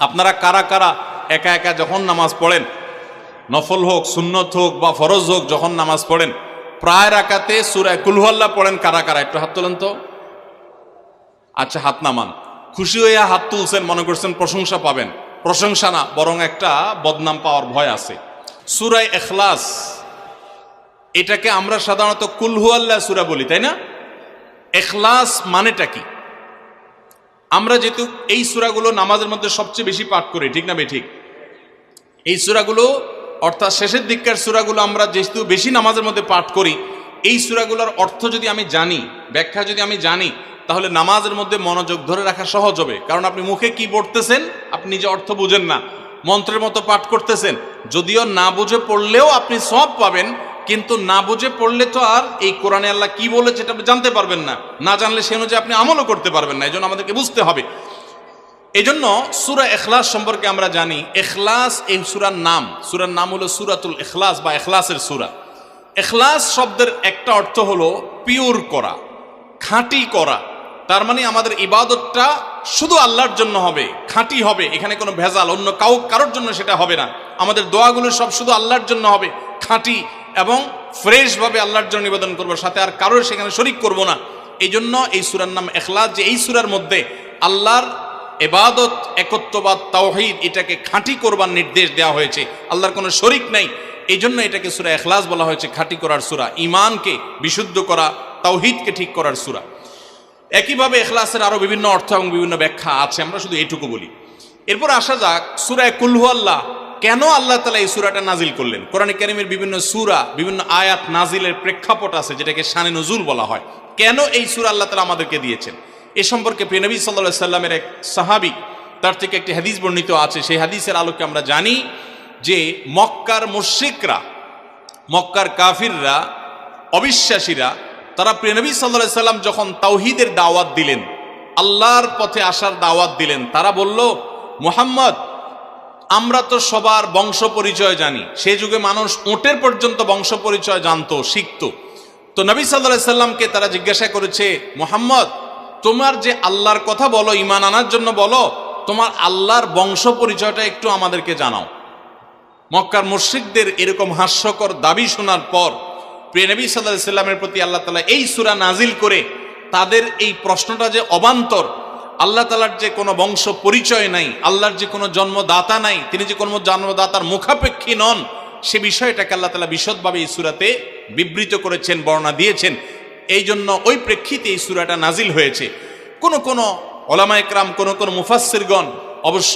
আপনারা কারা কারা একা একা যখন নামাজ পড়েন, নফল হোক সুন্নত হোক বা ফরজ হোক, যখন নামাজ পড়েন প্রায় রাকাতে সূরা কুল হুয়াল্লাহ পড়েন কারা কারা? একটু হাত তোলেন তো। আচ্ছা, হাত নামান। খুশি হইয়া হাত তুলছেন, মনে করছেন প্রশংসা পাবেন। প্রশংসা না, বরং একটা বদনাম পাওয়ার ভয় আছে। সূরা ইখলাস, এটাকে আমরা সাধারণত কুল হুয়াল্লাহ সূরা বলি, তাই না? ইখলাস মানেটা কি? আমরা যেহেতু এই সূরাগুলো নামাজের মধ্যে সবচেয়ে বেশি পাঠ করি, ঠিক না বেঠিক? এই সূরাগুলো অর্থাৎ শেষের দিককার সূরাগুলো আমরা যেহেতু বেশি নামাজের মধ্যে পাঠ করি, এই সূরাগুলোর অর্থ যদি আমি জানি, ব্যাখ্যা যদি আমি জানি, তাহলে নামাজের মধ্যে মনোযোগ ধরে রাখা সহজ হবে। কারণ আপনি মুখে কি পড়তেছেন আপনি নিজে অর্থ বুঝেন না, মন্ত্রের মতো পাঠ করতেছেন। যদিও না বুঝে পড়লেও আপনি সওয়াব পাবেন, কিন্তু না বুঝে পড়লে তো আর এই কোরআনে আল্লাহ কি বলেছে এটা আপনি জানতে পারবেন না। না জানলে সে অনুযায়ী আপনি আমলও করতে পারবেন না। এই জন্য আমাদেরকে বুঝতে হবে। এই জন্য সূরা ইখলাস সম্পর্কে আমরা জানি। ইখলাস এই সূরার নাম হলো সূরাতুল ইখলাস বা ইখলাসের সূরা। ইখলাস শব্দের একটা অর্থ হলো পিওর করা, খাঁটি করা। তার মানে আমাদের ইবাদতটা শুধু আল্লাহর জন্য হবে, খাঁটি হবে, এখানে কোনো ভেজাল অন্য কারোর জন্য সেটা হবে না। আমাদের দোয়াগুলো সব শুধু আল্লাহর জন্য হবে, খাঁটি এবং ফ্রেশ ভাবে আল্লাহর জন্য নিবেদন করবো, সাথে আর কারোর সেখানে শরিক করব না। এই জন্য এই সূরার নাম ইখলাস, যে এই সূরার মধ্যে আল্লাহর ইবাদত, একত্ববাদ, তাওহীদ, এটাকে খাঁটি করবার নির্দেশ দেওয়া হয়েছে। আল্লাহর কোনো শরিক নাই, এই জন্য এটাকে সূরা ইখলাস বলা হয়েছে, খাঁটি করার সূরা, ঈমানকে বিশুদ্ধ করা, তাওহীদকে ঠিক করার সূরা। একইভাবে ইখলাসের আরো বিভিন্ন অর্থ এবং বিভিন্ন ব্যাখ্যা আছে, আমরা শুধু এইটুকু বলি। এরপর আসা যাক সূরা কুল হুয়াল্লাহ। কেন আল্লাহ তাআলা এই সূরাটা নাজিল করলেন? কোরআনে কারীমের বিভিন্ন সূরা, বিভিন্ন আয়াত নাজিলের প্রেক্ষাপট আছে, যেটাকে শানে নুজুল বলা হয়। কেন এই সূরা আল্লাহ তাআলা আমাদেরকে দিয়েছেন, এ সম্পর্কে প্রিয় নবী সাল্লাল্লাহু আলাইহি সাল্লামের এক সাহাবী, তার থেকে একটি হাদিস বর্ণিত আছে। সেই হাদিসের আলোকে আমরা জানি যে মক্কার মুশরিকরা, মক্কার কাফিররা, অবিশ্বাসীরা, তারা প্রিয় নবী সাল্লাল্লাহু আলাইহি সাল্লাম যখন তাওহীদের দাওয়াত দিলেন, আল্লাহর পথে আসার দাওয়াত দিলেন, তারা বলল, মুহাম্মদ, আমরা তো সবার বংশ পরিচয় জানি। সেই যুগে মানুষ ওটের পর্যন্ত বংশ পরিচয় জানতো, শিখতো। তো নবী সাল্লাল্লাহু আলাইহি সাল্লামকে তারা জিজ্ঞাসা করেছে, মুহাম্মদ, তোমার যে আল্লাহর কথা বলো, ঈমান আনার জন্য বলো, তোমার আল্লাহর বংশ পরিচয়টা একটু আমাদেরকে জানাও। মক্কার মুশরিকদের এরকম হাস্যকর দাবি শোনার পর প্রিয় নবী সাল্লাল্লাহু আলাইহি সাল্লামের প্রতি আল্লাহ তাআলা এই সূরা নাজিল করে তাদের এই প্রশ্নটা যে অবান্তর, আল্লাহ তাআলার যে কোনো বংশ পরিচয় নাই, আল্লাহর যে কোনো জন্মদাতা নাই, তিনি যে কোনো জন্মদাতার মুখাপেক্ষী নন, সে বিষয়টাকে আল্লাহ তাআলা বিশদভাবে এই সূরাতে বিবৃত করেছেন, বর্ণনা দিয়েছেন। এই জন্য ওই প্রেক্ষিতে এই সূরাটা নাজিল হয়েছে। কোন কোন উলামা ইকরাম, কোন কোন মুফাসসিরগণ অবশ্য